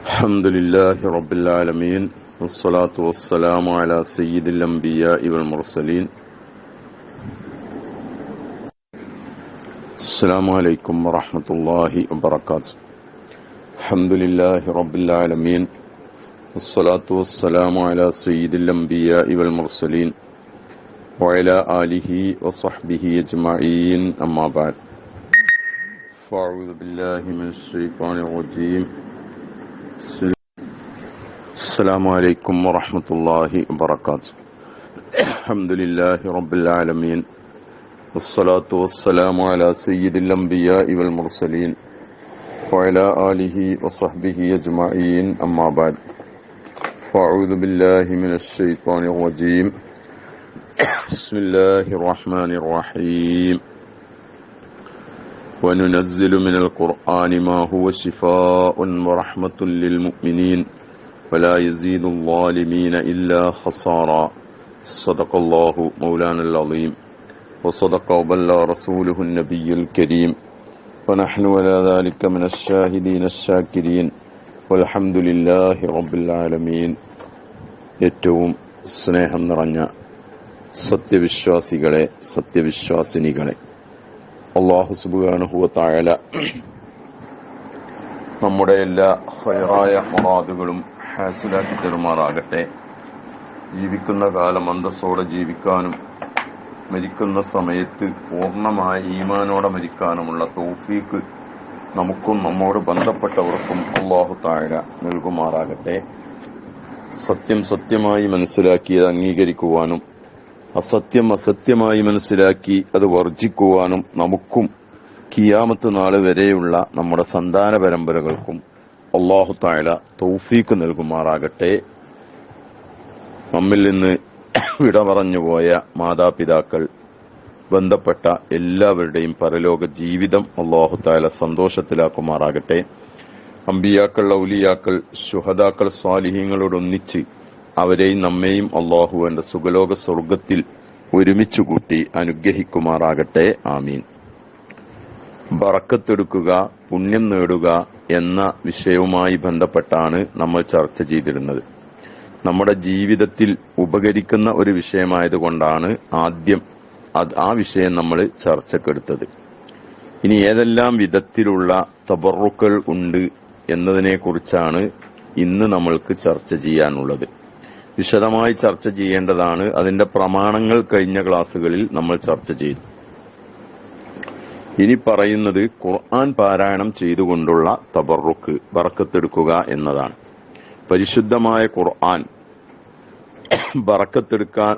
الحمد لله رب العالمين والصلاة والسلام على سيد الأنبياء والمرسلين. السلام عليكم ورحمة الله وبركاته. الحمد لله رب العالمين والصلاة والسلام على سيد الأنبياء والمرسلين وعلى آله وصحبه أجمعين. أما بعد، فأعوذ بالله من الشيطان الرجيم. السلام عليكم ورحمة الله وبركاته. الحمد لله رب العالمين والصلاة والسلام على سيد الأنبياء والمرسلين وعلى آله وصحبه أجمعين. أما بعد، فأعوذ بالله من الشيطان الرجيم. بسم الله الرحمن الرحيم. وننزل من القرآن ما هو شفاء ورحمة للمؤمنين ولا يزيد الظالمين إلا خسارا. صدق الله مولانا العظيم وصدق وبلغ رسوله النبي الكريم ونحن على ذلك من الشاهدين الشاكرين والحمد لله رب العالمين. ഏറ്റവും സ്നേഹം നിറഞ്ഞ സത്യവിശ്വാസികളെ, സത്യവിശ്വാസിനികളെ, അല്ലാഹു സുബ്ഹാനഹു വ തആല നമ്മുടെ എല്ലാ ഖൈറായ മുറാദുകളും ഹാസിലാക്കി തരുമാറാകട്ടെ. ജീവിക്കുന്ന കാലം അന്തസ്സോടെ ജീവിക്കാനും മരിക്കുന്ന സമയത്ത് പൂർണ്ണമായ ഈമാനോടെ മരിക്കാനുമുള്ള തൗഫീഖ് നമുക്കും നമ്മോട് ബന്ധപ്പെട്ടവർക്കും അല്ലാഹു തആല നൽകുമാറാകട്ടെ. സത്യം സത്യമായി മനസ്സിലാക്കി അത് അംഗീകരിക്കുവാനും അസത്യം അസത്യമായി മനസ്സിലാക്കി അത് വർജിക്കുവാനും നമുക്കും ഖിയാമത്ത് നാൾ വരെയുള്ള നമ്മുടെ സന്താന പരമ്പരകൾക്കും അല്ലാഹു തആല തൗഫീഖ് നൽകുമാറാകട്ടെ. നമ്മിൽ നിന്ന് വിട പറഞ്ഞുപോയ മാതാപിതാക്കൾ, ബന്ധപ്പെട്ട എല്ലാവരുടെയും പരലോക ജീവിതം അല്ലാഹു തആല സന്തോഷത്തിലാക്കുമാറാകട്ടെ. അമ്പിയാക്കൾ, ഔലിയാക്കൾ, ശുഹദാക്കൾ, സ്വാലിഹീങ്ങളോടൊന്നിച്ച് അവരെയും നമ്മെയും അല്ലാഹു അവന്റെ സുഖലോക സ്വർഗത്തിൽ ഒരുമിച്ചു കൂട്ടി അനുഗ്രഹിക്കുമാറാകട്ടെ. ആമീൻ. ബറക്കത്തെടുക്കുക, പുണ്യം നേടുക എന്ന വിഷയവുമായി ബന്ധപ്പെട്ടാണ് നമ്മൾ ചർച്ച ചെയ്തിരുന്നത്. നമ്മുടെ ജീവിതത്തിൽ ഉപകരിക്കുന്ന ഒരു വിഷയമായതുകൊണ്ടാണ് ആദ്യം ആ വിഷയം നമ്മൾ ചർച്ചക്കെടുത്തത്. ഇനി ഏതെല്ലാം വിധത്തിലുള്ള തബറുക്കൾ ഉണ്ട് എന്നതിനെക്കുറിച്ചാണ് ഇന്ന് നമ്മൾക്ക് ചർച്ച ചെയ്യാനുള്ളത്. വിശദമായി ചർച്ച ചെയ്യേണ്ടതാണ്. അതിന്റെ പ്രമാണങ്ങൾ കഴിഞ്ഞ ക്ലാസ്സുകളിൽ നമ്മൾ ചർച്ച ചെയ്തു. ഇനി പറയുന്നത് ഖുർആൻ പാരായണം ചെയ്തുകൊണ്ടുള്ള തബറുക്ക്, ബറക്കത്തെടുക്കുക എന്നതാണ്. പരിശുദ്ധമായ ഖുർആൻ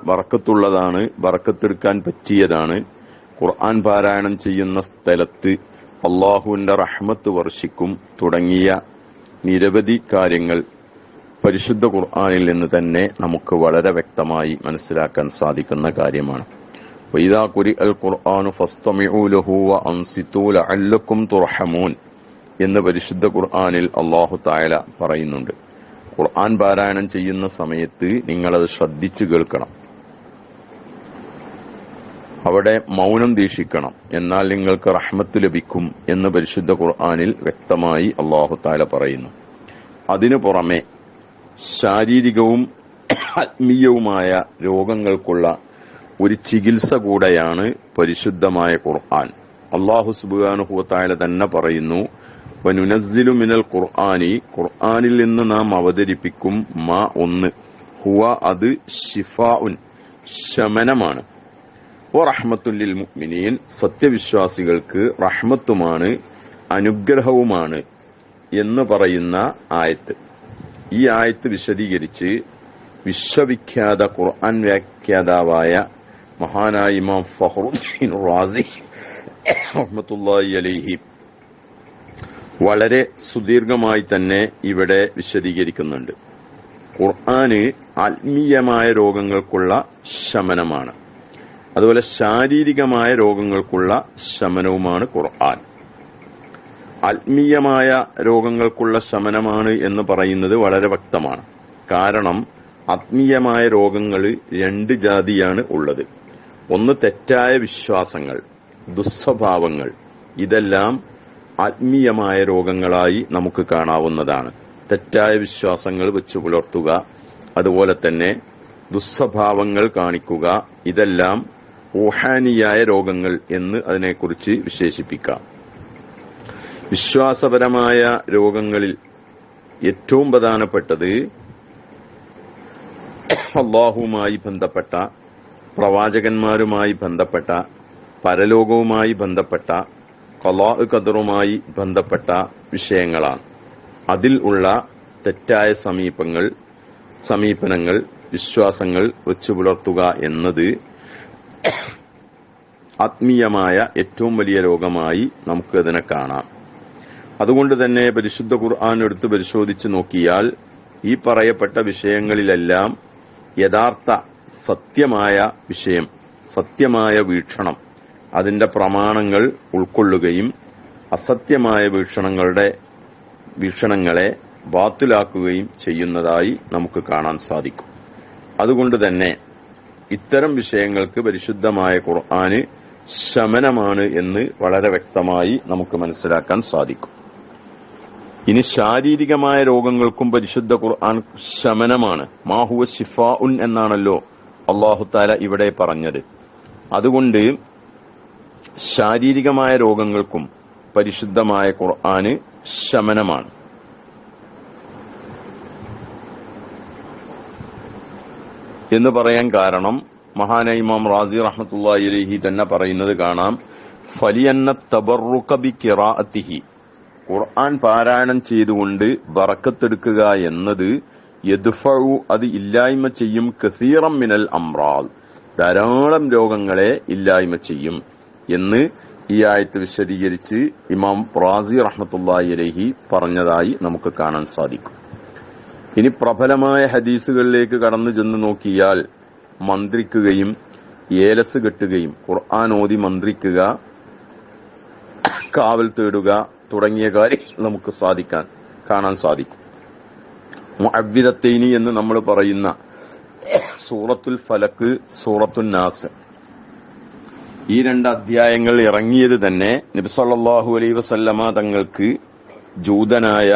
ബറക്കത്തുള്ളതാണ്, ബറക്കത്തെടുക്കാൻ പറ്റിയതാണ്. ഖുർആൻ പാരായണം ചെയ്യുന്ന സ്ഥലത്ത് അല്ലാഹുവിന്റെ റഹ്മത്ത് വർഷിക്കും തുടങ്ങിയ നിരവധി കാര്യങ്ങൾ പരിശുദ്ധ ഖുർആനിൽ നിന്ന് തന്നെ നമുക്ക് വളരെ വ്യക്തമായി മനസ്സിലാക്കാൻ സാധിക്കുന്ന കാര്യമാണ്. വഇദാ ഖുരിഅൽ ഖുർആനു ഫസ്തമിഉ ലഹു വഅൻസിതു ലഅല്ലക്കും തുർഹമൂൻ എന്ന് പരിശുദ്ധ ഖുർആനിൽ അല്ലാഹു തആല പറയുന്നുണ്ട്. ഖുർആൻ പാരായണം ചെയ്യുന്ന സമയത്ത് നിങ്ങളത് ശ്രദ്ധിച്ചു കേൾക്കണം. അവിടെ മൗനം ദീക്ഷിക്കണം, എന്നാൽ നിങ്ങൾക്ക് റഹ്മത്ത് ലഭിക്കും എന്ന് പരിശുദ്ധ ഖുർആനിൽ വ്യക്തമായി അല്ലാഹു തആല പറയുന്നു. അതിനു പുറമെ ശാരീരികവും ആത്മീയവുമായ രോഗങ്ങൾക്കുള്ള ഒരു ചികിത്സ കൂടെയാണ് പരിശുദ്ധമായ ഖുർആൻ. അല്ലാഹു സുബ്ഹാനഹു വ തആല തന്നെ പറയുന്നു, വനുനസ്സിലു മിനൽ ഖുർആനി, ഖുർആനിൽ നിന്ന് നാം അവതരിപ്പിക്കും, മാ ഒന്ന്, ഹുവ അത്, ശിഫാഉൻ ശമനമാണ്, വറഹ്മത്തുൽ ലിൽ മുഅ്മിനീൻ സത്യവിശ്വാസികൾക്ക് റഹ്മത്തുമാണ്, അനുഗ്രഹവുമാണ് എന്ന് പറയുന്ന ആയത്ത്. ഈ ആയത്ത് വിശദീകരിച്ച് വിശ്വവിഖ്യാത ഖുർആൻ വ്യാഖ്യാതാവായ മഹാനായ ഇമാം ഫഖ്റുദ്ദീൻ റാസി റഹ്മത്തുള്ളാഹി അലൈഹി വളരെ സുദീർഘമായി തന്നെ ഇവിടെ വിശദീകരിക്കുന്നുണ്ട്. ഖുർആന് ആത്മീയമായ രോഗങ്ങൾക്കുള്ള ശമനമാണ്, അതുപോലെ ശാരീരികമായ രോഗങ്ങൾക്കുള്ള ശമനവുമാണ് ഖുർആൻ. ആത്മീയമായ രോഗങ്ങൾക്കുള്ള ശമനമാണ് എന്ന് പറയുന്നത് വളരെ വ്യക്തമാണ്. കാരണം ആത്മീയമായ രോഗങ്ങൾ രണ്ട് ജാതിയാണ് ഉള്ളത്. ഒന്ന് തെറ്റായ വിശ്വാസങ്ങൾ, ദുസ്വഭാവങ്ങൾ. ഇതെല്ലാം ആത്മീയമായ രോഗങ്ങളായി നമുക്ക് കാണാവുന്നതാണ്. തെറ്റായ വിശ്വാസങ്ങൾ വെച്ചു പുലർത്തുക, അതുപോലെ തന്നെ ദുസ്വഭാവങ്ങൾ കാണിക്കുക, ഇതെല്ലാം റൂഹാനിയായ രോഗങ്ങൾ എന്ന് അതിനെക്കുറിച്ച് വിശേഷിപ്പിക്കാം. വിശ്വാസപരമായ രോഗങ്ങളിൽ ഏറ്റവും പ്രധാനപ്പെട്ടത് അല്ലാഹുവുമായി ബന്ധപ്പെട്ട, പ്രവാചകന്മാരുമായി ബന്ധപ്പെട്ട, പരലോകവുമായി ബന്ധപ്പെട്ട, ഖളാ ഖദറുമായി ബന്ധപ്പെട്ട വിഷയങ്ങളാണ്. അതിൽ ഉള്ള തെറ്റായ സമീപനങ്ങൾ, വിശ്വാസങ്ങൾ വെച്ചു പുലർത്തുക എന്നത് ആത്മീയമായ ഏറ്റവും വലിയ രോഗമായി നമുക്ക് അതിനെ കാണാം. അതുകൊണ്ട് തന്നെ പരിശുദ്ധ ഖുർആൻ എടുത്ത് പരിശോധിച്ച് നോക്കിയാൽ ഈ പറയപ്പെട്ട വിഷയങ്ങളിലെല്ലാം യഥാർത്ഥ സത്യമായ വിഷയം, സത്യമായ വീക്ഷണം, അതിന്റെ പ്രമാണങ്ങൾ ഉൾക്കൊള്ളുകയും അസത്യമായ വീക്ഷണങ്ങളെ ബാത്തിലാക്കുകയും ചെയ്യുന്നതായി നമുക്ക് കാണാൻ സാധിക്കും. അതുകൊണ്ട് തന്നെ ഇത്തരം വിഷയങ്ങൾക്ക് പരിശുദ്ധമായ ഖുർആന് ശമനമാണ് എന്ന് വളരെ വ്യക്തമായി നമുക്ക് മനസ്സിലാക്കാൻ സാധിക്കും. ഇനി ശാരീരികമായ രോഗങ്ങൾക്കും പരിശുദ്ധ ഖുർആൻ ശമനമാണ്. മാഹുവ ശിഫാഉൻ എന്നാണല്ലോ അല്ലാഹു തആല ഇവിടെ പറഞ്ഞത്. അതുകൊണ്ട് ശാരീരികമായ രോഗങ്ങൾക്കും പരിശുദ്ധമായ ഖുർആന് ശമനമാണ്. എന്ന് പറയാൻ കാരണം മഹാനായ ഇമാം റാസി റഹ്മത്തുള്ളാഹി അലൈഹി തന്നെ പറയുന്നത് കാണാം, ഫലിയന്ന തബറുക ബിഖിറാഅത്തിഹി, ഖുർആൻ പാരായണം ചെയ്തുകൊണ്ട് ബറക്കത്തെടുക്കുക എന്നത് യദ്ഫഉ, അത് ഇല്ലായ്മ ചെയ്യും, കസീറം മിനൽ അംറാദ്, ധാരാളം രോഗങ്ങളെ ഇല്ലായ്മ ചെയ്യും എന്ന് ഈ ആയത്ത് വിശദീകരിച്ച് ഇമാം റാസി റഹ്മത്തുള്ളാഹി അലൈഹി പറഞ്ഞതായി നമുക്ക് കാണാൻ സാധിക്കും. ഇനി പ്രബലമായ ഹദീസുകളിലേക്ക് കടന്നു ചെന്ന് നോക്കിയാൽ മന്ത്രിക്കുകയും ഏലസ് കെട്ടുകയും ഖുർആൻ ഓതി മന്ത്രിക്കുക, കാവൽ തേടുക തുടങ്ങിയ കാര്യങ്ങൾ നമുക്ക് കാണാൻ സാധിക്കും. മുഅവ്വിദത്തൈനി എന്ന് നമ്മൾ പറയുന്ന സൂറത്തുൽ ഫലക്ക്, സൂറത്തുൻ നാസ്, ഈ രണ്ട് അധ്യായങ്ങൾ ഇറങ്ങിയത് തന്നെ നബി സല്ലല്ലാഹു അലൈഹി വസല്ലമ തങ്ങൾക്ക് ജൂതനായ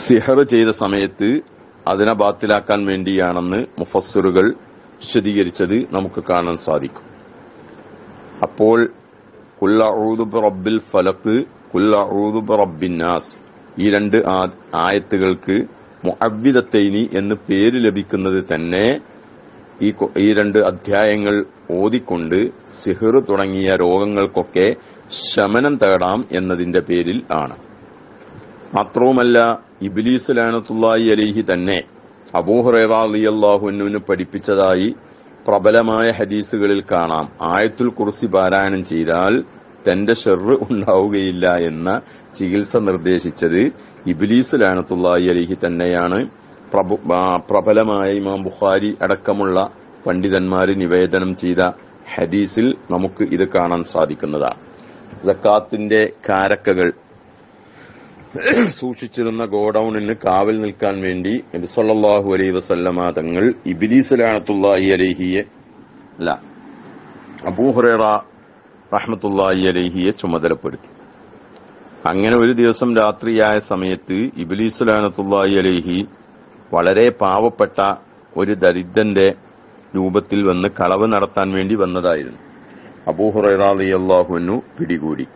സിഹർ ചെയ്ത സമയത്ത് അതിനെ ബാത്തിലാക്കാൻ വേണ്ടിയാണെന്ന് മുഫസ്സിറുകൾ വിശദീകരിച്ചത് നമുക്ക് കാണാൻ സാധിക്കും. അപ്പോൾ ഖുൽ അഊദു ബിറബ്ബിൽ ഫലഖ്, ഖുൽ അഊദു ബിറബ്ബിൻ നാസ്, ഈ രണ്ട് ആയത്തുകൾക്ക് മുഅവ്വിദത്തൈനി എന്ന് പേര് ലഭിക്കുന്നത് തന്നെ ഈ രണ്ട് അധ്യായങ്ങൾ ഓതിക്കൊണ്ട് സിഹർ തുടങ്ങിയ രോഗങ്ങൾക്കൊക്കെ ശമനം തേടാം എന്നതിന്റെ പേരിൽ ആണ്. മാത്രവുമല്ല, ഇബ്ലീസ് ലഅനത്തുള്ളാഹി അലൈഹി തന്നെ അബൂ ഹുറൈറ റളിയല്ലാഹു അൻഹുവിനെ പഠിപ്പിച്ചതായി പ്രബലമായ ഹദീസുകളിൽ കാണാം. ആയത്തുൽ കുർസി പാരായണം ചെയ്താൽ തന്റെ ഷർറ് ഉണ്ടാവുകയില്ല എന്ന ചികിത്സ നിർദ്ദേശിച്ചത് ഇബ്ലീസ് ലഅനത്തുള്ളാഹി അലൈഹി തന്നെയാണ്. പ്രബലമായ ഇമാം ബുഖാരി അടക്കമുള്ള പണ്ഡിതന്മാര് നിവേദനം ചെയ്ത ഹദീസിൽ നമുക്ക് ഇത് കാണാൻ സാധിക്കുന്നതാണ്. സക്കാത്തിന്റെ കാരക്കകൾ സൂക്ഷിച്ചിരുന്ന ഗോഡൌണിന് കാവൽ നിൽക്കാൻ വേണ്ടി നബി സല്ലല്ലാഹു അലൈഹി വസല്ലമ തങ്ങൾ ഇബ്ലീസ് ലഅനത്തുള്ളാഹി അലൈഹിയെ അബൂ ഹുറൈറ റഹ്മത്തുള്ളാഹി അലൈഹിയെ ചുമതലപ്പെടുത്തി. അങ്ങനെ ഒരു ദിവസം രാത്രിയായ സമയത്ത് ഇബ്ലീസ് ലഅനത്തുള്ളാഹി അലൈഹി വളരെ പാവപ്പെട്ട ഒരു ദരിദ്രന്റെ രൂപത്തിൽ വന്ന് കളവ് നടത്താൻ വേണ്ടി വന്നതായിരുന്നു. അബൂ ഹുറൈറ റളിയല്ലാഹു അൻഹു പിടികൂടി.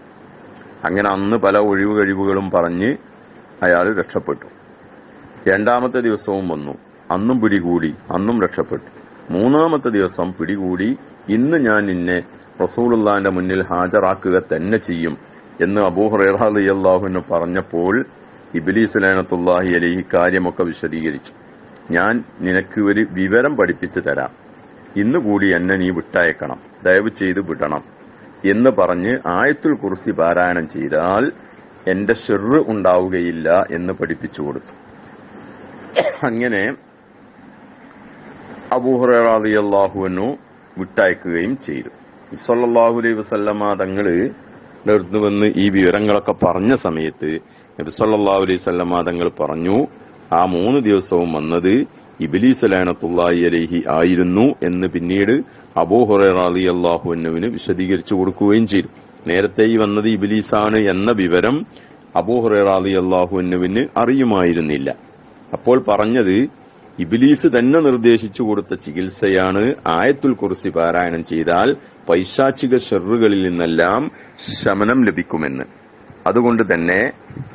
അങ്ങനെ അന്ന് പല ഒഴിവ് കഴിവുകളും പറഞ്ഞ് അയാൾ രക്ഷപ്പെട്ടു. രണ്ടാമത്തെ ദിവസവും വന്നു, അന്നും പിടികൂടി, അന്നും രക്ഷപ്പെട്ടു. മൂന്നാമത്തെ ദിവസം പിടികൂടി, ഇന്ന് ഞാൻ നിന്നെ റസൂലുള്ളാഹിന്റെ മുന്നിൽ ഹാജരാക്കുക തന്നെ ചെയ്യും എന്ന് അബൂ ഹുറൈറ റളിയല്ലാഹു അൻഹു പറഞ്ഞപ്പോൾ ഇബ്ലീസ് ലഅനത്തുള്ളാഹി അലൈഹി കാര്യമൊക്കെ വിശദീകരിച്ചു. ഞാൻ നിനക്ക് ഒരു വിവരം പഠിപ്പിച്ചു തരാം, ഇന്നുകൂടി എന്നെ നീ വിട്ടയക്കണം, ദയവ് ചെയ്ത് വിടണം എന്ന് പറഞ്ഞ് ആയത്തുൽ കുർസി പാരായണം ചെയ്താൽ എന്റെ ഷർറ് ഉണ്ടാവുകയില്ല എന്ന് പഠിപ്പിച്ചു കൊടുത്തു. അങ്ങനെ അബൂ ഹുറൈറ റളിയല്ലാഹു അൻഹു വിട്ടയക്കുകയും ചെയ്തു. സല്ലല്ലാഹു അലൈഹി വസല്ലമ തങ്ങള് അടുത്ത് വന്ന് ഈ വിവരങ്ങളൊക്കെ പറഞ്ഞ സമയത്ത് നബി സല്ലല്ലാഹു അലൈഹി വസല്ലമ തങ്ങൾ പറഞ്ഞു, ആ 3 ദിവസവും വന്നത് ഇബ്ലീസ് ലഅനത്തുള്ളാഹി അലൈഹി ആയിരുന്നു എന്ന് പിന്നീട് അബൂ ഹുറൈറ റളിയല്ലാഹു അൻഹുവിന് വിശദീകരിച്ചു കൊടുക്കുകയും ചെയ്തു. നേരത്തെ ഈ വന്നത് ഇബ്ലീസാണ് എന്ന വിവരം അബൂ ഹുറൈറ റളിയല്ലാഹു അൻഹുവിന് അറിയുമായിരുന്നില്ല. അപ്പോൾ പറഞ്ഞത് ഇബ്ലീസ് തന്നെ നിർദ്ദേശിച്ചു കൊടുത്ത ചികിത്സയാണ് ആയത്തുൽ കുർസി പാരായണം ചെയ്താൽ പൈശാചിക ശർറുകളിൽ നിന്നെല്ലാം ശമനം ലഭിക്കുമെന്ന്. അതുകൊണ്ട് തന്നെ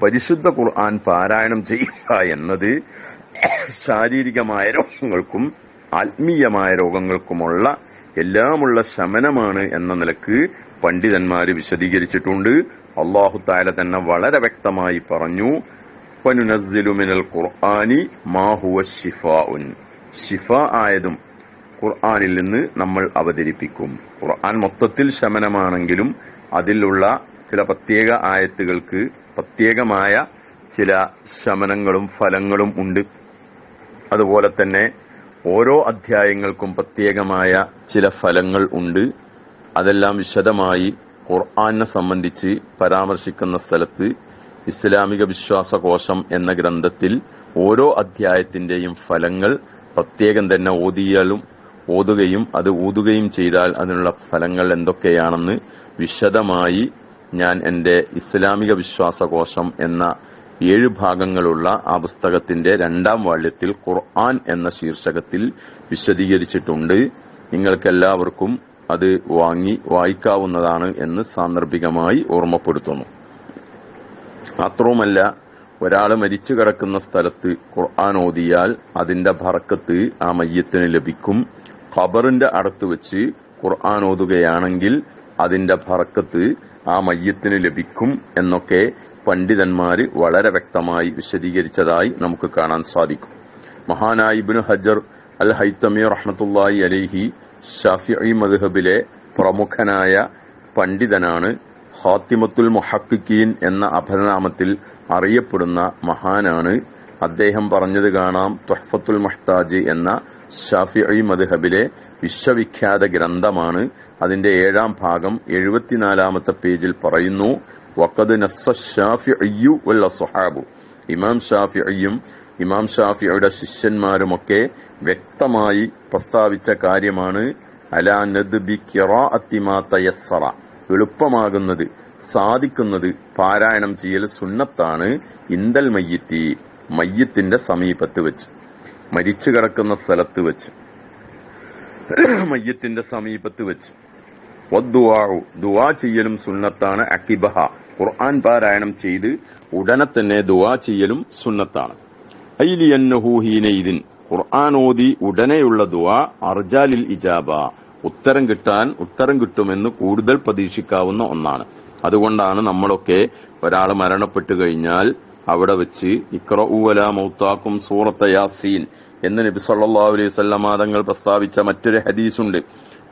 പരിശുദ്ധ ഖുർആൻ പാരായണം ചെയ്യുക എന്നത് ശാരീരികമായ രോഗങ്ങൾക്കും ആത്മീയമായ രോഗങ്ങൾക്കുമുള്ള എല്ലാമുള്ള ശമനമാണ് എന്ന നിലക്ക് പണ്ഡിതന്മാര് വിശദീകരിച്ചിട്ടുണ്ട്. അല്ലാഹു തആല തന്നെ വളരെ വ്യക്തമായി പറഞ്ഞു, വനുനസ്സിലു മിനൽ ഖുർആനി മാ ഹുവ ശിഫാഉൻ, ശിഫാ ആയതും ഖുർആനിൽ നിന്ന് നമ്മൾ അവതരിപ്പിക്കും. ഖുർആൻ മൊത്തത്തിൽ ശമനമാണെങ്കിലും അതിലുള്ള ചില പ്രത്യേക ആയത്തുകൾക്ക് പ്രത്യേകമായ ചില ശമനങ്ങളും ഫലങ്ങളും ഉണ്ട്. അതുപോലെ തന്നെ ഓരോ അധ്യായങ്ങൾക്കും പ്രത്യേകമായ ചില ഫലങ്ങൾ ഉണ്ട്. അതെല്ലാം വിശദമായി ഖുർആനെ സംബന്ധിച്ച് പരാമർശിക്കുന്ന സ്ഥലത്ത് ഇസ്ലാമിക വിശ്വാസകോശം എന്ന ഗ്രന്ഥത്തിൽ ഓരോ അധ്യായത്തിന്റെയും ഫലങ്ങൾ പ്രത്യേകം തന്നെ ഓതുകയും അത് ഊതുകയും ചെയ്താൽ അതിനുള്ള ഫലങ്ങൾ എന്തൊക്കെയാണെന്ന് വിശദമായി ഞാൻ എന്റെ ഇസ്ലാമിക വിശ്വാസകോശം എന്ന 7 ഭാഗങ്ങളുള്ള ആ പുസ്തകത്തിന്റെ 2ാം വാള്യത്തിൽ ഖുർആൻ എന്ന ശീർഷകത്തിൽ വിശദീകരിച്ചിട്ടുണ്ട്. നിങ്ങൾക്കെല്ലാവർക്കും അത് വാങ്ങി വായിക്കാവുന്നതാണ് എന്ന് സാന്ദർഭികമായി ഓർമ്മപ്പെടുത്തുന്നു. മാത്രവുമല്ല, ഒരാൾ മരിച്ചു കിടക്കുന്ന സ്ഥലത്ത് ഖുർആൻ ഓതിയാൽ അതിന്റെ ബറക്കത്ത് ആ മയ്യത്തിന് ലഭിക്കും. ഖബറിന്റെ അടുത്ത് വെച്ച് ഖുർആൻ ഓതുകയാണെങ്കിൽ അതിന്റെ ബറക്കത്ത് ആ മയ്യത്തിന് ലഭിക്കും എന്നൊക്കെ പണ്ഡിതന്മാര് വളരെ വ്യക്തമായി വിശദീകരിച്ചതായി നമുക്ക് കാണാൻ സാധിക്കും. മഹാനായ ഇബ്നു ഹജർ അൽ ഹൈതമി റഹ്മത്തുള്ളാഹി അലൈഹി ശാഫിഈ മദ്ഹബിലെ പ്രമുഖനായ പണ്ഡിതനാണ്. ഖാത്തിമത്തുൽ മുഹഖ്ഖിഖീൻ എന്ന അപരനാമത്തിൽ അറിയപ്പെടുന്ന മഹാനാണ്. അദ്ദേഹം പറഞ്ഞത് കാണാം. തുഹ്ഫത്തുൽ മുഹ്താജ് എന്ന ശാഫിഈ മദ്ഹബിലെ വിശ്വവിഖ്യാത ഗ്രന്ഥമാണ്. അതിന്റെ 7ാം ഭാഗം 74-ാമത്തെ പേജിൽ പറയുന്നു, വഖദ് നസ്സ ശാഫിഈ വൽ അസ്ഹാബു, ഇമാം ഷാഫിഈയും ഇമാം ഷാഫിഈയുടെ ശിഷ്യന്മാരുമൊക്കെ വ്യക്തമായി പ്രസ്താവിച്ച കാര്യമാണ് അലാ നദ്ബി ഖിറാഅത്തി മാ തയസ്സറ, എളുപ്പമാകുന്നത് സാധിക്കുന്നത് പാരായണം ചെയ്യൽ സുന്നത്താണ്. ഇന്ദൽ മയ്യിത്തി, മയ്യത്തിന്റെ സമീപത്ത് വെച്ച്, മരിച്ചു കിടക്കുന്ന സ്ഥലത്ത് വെച്ച്, മയ്യത്തിന്റെ സമീപത്ത് വെച്ച്. വദ്ദുആഉ, ദുആ ചെയ്യലും സുന്നത്താണ്. അഖിബഹ, ഖുർആൻ പാരായണം ചെയ്ത് ഉടനെ തന്നെ ദുആ ചെയ്യലും സുന്നത്താണ്. ഐലിയന്നഹു ഹീനഇദിൻ, ഖുർആൻ ഓതി ഉടനെയുള്ള ദുആ അർജാലിൽ ഇജാബ, ഉത്തരം കിട്ടുമെന്ന് കൂടുതൽ പ്രതീക്ഷിക്കാവുന്ന ഒന്നാണ്. അതുകൊണ്ടാണ് നമ്മളൊക്കെ ഒരാൾ മരണപ്പെട്ടു കഴിഞ്ഞാൽ അവിടെ വെച്ച് ഇഖ്റഉ വലാ മൗതാക്കും സൂറത്ത യാസീൻ എന്ന് നബി സല്ലല്ലാഹു അലൈഹി വസല്ലം തങ്ങൾ പ്രസ്താവിച്ച മറ്റൊരു ഹദീസുണ്ട്.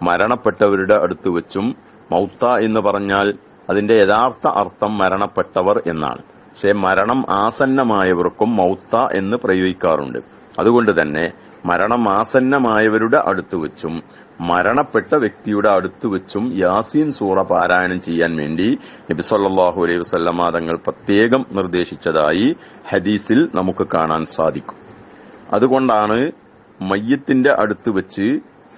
മരണപ്പെട്ടവരുടെ അടുത്ത് വെച്ചും, മൗത്ത എന്ന് പറഞ്ഞാൽ അതിന്റെ യഥാർത്ഥ അർത്ഥം മരണപ്പെട്ടവർ എന്നാണ്. പക്ഷെ മരണം ആസന്നമായവർക്കും മൗത്ത എന്ന് പ്രയോഗിക്കാറുണ്ട്. അതുകൊണ്ട് തന്നെ മരണം ആസന്നമായവരുടെ അടുത്ത് വെച്ചും മരണപ്പെട്ട വ്യക്തിയുടെ അടുത്ത് വെച്ചും യാസീൻ സൂറ പാരായണം ചെയ്യാൻ വേണ്ടി നബി സല്ലല്ലാഹു അലൈഹി വസല്ലം തങ്ങൾ പ്രത്യേകം നിർദ്ദേശിച്ചതായി ഹദീസിൽ നമുക്ക് കാണാൻ സാധിക്കും. അതുകൊണ്ടാണ് മയ്യത്തിന്റെ അടുത്ത് വെച്ച്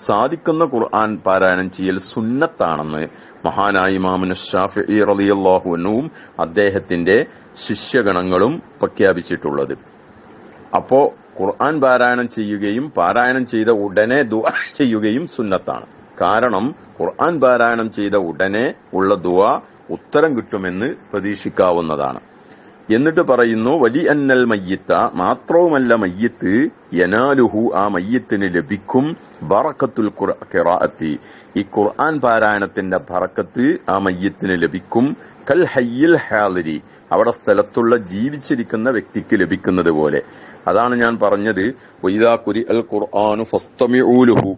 സാധിക്കുന്ന ഖുർആൻ പാരായണം ചെയ്യൽ സുന്നത്താണെന്ന് മഹാനായ ഇമാമുന ശാഫിഈ റളിയല്ലാഹു അൻഹുവും അദ്ദേഹത്തിന്റെ ശിഷ്യഗണങ്ങളും പ്രഖ്യാപിച്ചിട്ടുള്ളത്. അപ്പോ ഖുർആൻ പാരായണം ചെയ്യുകയും പാരായണം ചെയ്ത ഉടനെ ദുആ ചെയ്യുകയും സുന്നത്താണ്. കാരണം ഖുർആൻ പാരായണം ചെയ്ത ഉടനെ ഉള്ള ദുആ ഉത്തരം കിട്ടുമെന്ന് പ്രതീക്ഷിക്കാവുന്നതാണ്. എന്നിട്ട് പറയുന്നു, വലി അന്നൽ മയ്യിത്ത, മാത്രവുമല്ല മയ്യിത്ത്, യനാലുഹു, ആ മയ്യത്തിന് ലഭിക്കും, ബറക്കത്തുൽ ഖിറാഅത്തി, ഈ ഖുർആൻ പാരായണത്തിന്റെ ബറക്കത്ത് ആ മയ്യത്തിന് ലഭിക്കും. കൽ ഹയ്യിൽ ഹാളിരി, അവിടെ സ്ഥലത്തുള്ള ജീവിച്ചിരിക്കുന്ന വ്യക്തിക്ക് ലഭിക്കുന്നത് പോലെ. അതാണ് ഞാൻ പറഞ്ഞത്, വഇദാ ഖുരിഅൽ ഖുർആനു ഫസ്തമിഊ ലഹു,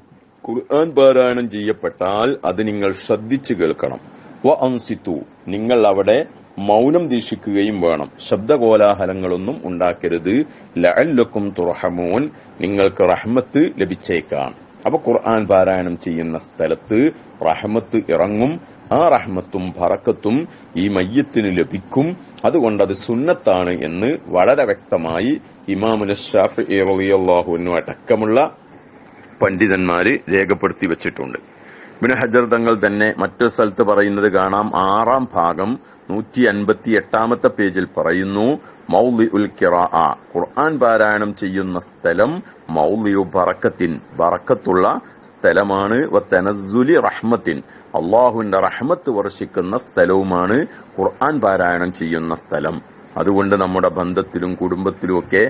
ഖുർആൻ പാരായണം ചെയ്യപ്പെട്ടാൽ അത് നിങ്ങൾ ശ്രദ്ധിച്ചു കേൾക്കണം. വ അൻസിതു, നിങ്ങൾ അവിടെ മൗനം ദീക്ഷിക്കുകയും വേണം. ശബ്ദകോലാഹലങ്ങളൊന്നും ഉണ്ടാക്കരുത്. ലഅല്ലക്കും തുർഹമൂൻ, നിങ്ങൾക്ക് റഹ്മത്ത് ലഭിച്ചേക്കാം. അപ്പൊ ഖുർആൻ പാരായണം ചെയ്യുന്ന സ്ഥലത്ത് റഹ്മത്ത് ഇറങ്ങും. ആ റഹ്മത്തും ബറക്കത്തും ഈ മയ്യത്തിന് ലഭിക്കും. അതുകൊണ്ട് അത് സുന്നത്താണ് എന്ന് വളരെ വ്യക്തമായി ഇമാമുന ശാഫിഈ റളിയല്ലാഹു അൻഹു അടക്കമുള്ള പണ്ഡിതന്മാര് രേഖപ്പെടുത്തി വെച്ചിട്ടുണ്ട്. ഇബ്നു ഹജർ തങ്ങൾ തന്നെ മറ്റൊരു സ്ഥലത്ത് പറയുന്നത് കാണാം. 6-ാം ഭാഗം 158-ാമത്തെ പേജിൽ പറയുന്നു, മൗളിഉൽ ഖിറാഅ, ഖുർആൻ പാരായണം ചെയ്യുന്ന സ്ഥലം മൗളിഉ ബറക്കത്തിൻ, ബറക്കത്തുള്ള സ്ഥലമാണ്. വതനസ്സുലി റഹ്മത്തിൻ, അള്ളാഹുവിന്റെ റഹ്മത്ത് വർഷിക്കുന്ന സ്ഥലവുമാണ് ഖുർആൻ പാരായണം ചെയ്യുന്ന സ്ഥലം. അതുകൊണ്ട് നമ്മുടെ ബന്ധത്തിലും കുടുംബത്തിലും ഒക്കെ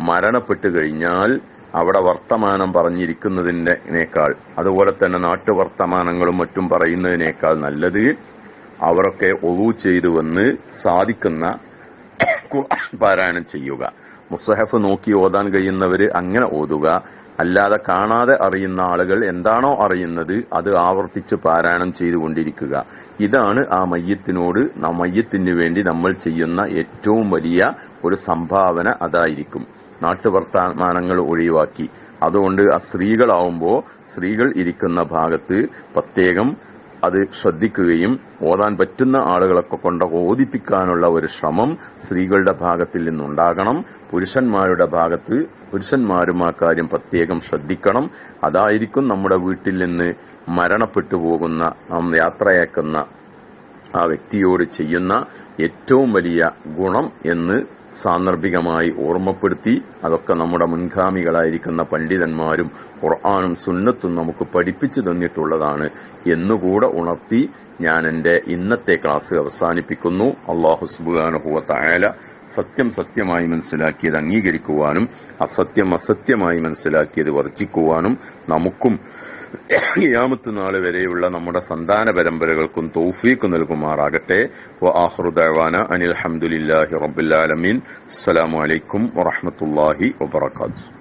മരണപ്പെട്ടു കഴിഞ്ഞാൽ അവിടെ വർത്തമാനം പറഞ്ഞിരിക്കുന്നതിനേക്കാൾ, അതുപോലെ തന്നെ നാട്ടുവർത്തമാനങ്ങളും മറ്റും പറയുന്നതിനേക്കാൾ നല്ലത് അവരൊക്കെ ഒളു ചെയ്തു വന്ന് സാധിക്കുന്ന ഖുർആൻ പാരായണം ചെയ്യുക. മുസ്ഹഫ് നോക്കി ഓതാൻ കഴിയുന്നവര് അങ്ങനെ ഓതുക. അല്ലാതെ കാണാതെ അറിയുന്ന ആളുകൾ എന്താണോ അറിയുന്നത് അത് ആവർത്തിച്ച് പാരായണം ചെയ്തുകൊണ്ടിരിക്കുക. ഇതാണ് ആ മയ്യത്തിനോട്, മയ്യത്തിന് വേണ്ടി നമ്മൾ ചെയ്യുന്ന ഏറ്റവും വലിയ ഒരു സംഭാവന അതായിരിക്കും. നാട്ടുവർത്തമാനങ്ങൾ ഒഴിവാക്കി. അതുകൊണ്ട് ആ സ്ത്രീകളാവുമ്പോൾ സ്ത്രീകൾ ഇരിക്കുന്ന ഭാഗത്ത് പ്രത്യേകം അത് ശ്രദ്ധിക്കുകയും ഓതാൻ പറ്റുന്ന ആളുകളൊക്കെ കൊണ്ട് ഓദിപ്പിക്കാനുള്ള ഒരു ശ്രമം സ്ത്രീകളുടെ ഭാഗത്തിൽ നിന്നുണ്ടാകണം. പുരുഷന്മാരുടെ ഭാഗത്ത് പുരുഷന്മാരും ആ കാര്യം പ്രത്യേകം ശ്രദ്ധിക്കണം. അതായിരിക്കും നമ്മുടെ വീട്ടിൽ നിന്ന് മരണപ്പെട്ടു പോകുന്ന, നാം യാത്രയാക്കുന്ന ആ വ്യക്തിയോട് ചെയ്യുന്ന ഏറ്റവും വലിയ ഗുണം എന്ന് സാന്ദർഭികമായി ഓർമ്മപ്പെടുത്തി, അതൊക്കെ നമ്മുടെ മുൻഗാമികളായിരിക്കുന്ന പണ്ഡിതന്മാരും ഖുർആനും സുന്നത്തും നമുക്ക് പഠിപ്പിച്ചു തന്നിട്ടുള്ളതാണ് എന്നുകൂടെ ഉണർത്തി ഞാൻ എന്റെ ഇന്നത്തെ ക്ലാസ് അവസാനിപ്പിക്കുന്നു. അല്ലാഹു സുബ്ഹാനഹു വ തആല സത്യം സത്യമായി മനസ്സിലാക്കിയത് അംഗീകരിക്കുവാനും അസത്യം അസത്യമായി മനസ്സിലാക്കിയത് വർജിക്കുവാനും നമുക്കും ഖിയാമത്ത് നാൾ വരെയുള്ള നമ്മുടെ സന്താന പരമ്പരകൾക്കും തൗഫീഖ് നൽകുമാറാകട്ടെ. വആഖിറു ദഅവാന അനിൽ ഹംദുലില്ലാഹി റബ്ബിൽ ആലമീൻ. അസ്സലാമു അലൈക്കും വറഹ്മത്തുള്ളാഹി വബറകാതുഹു.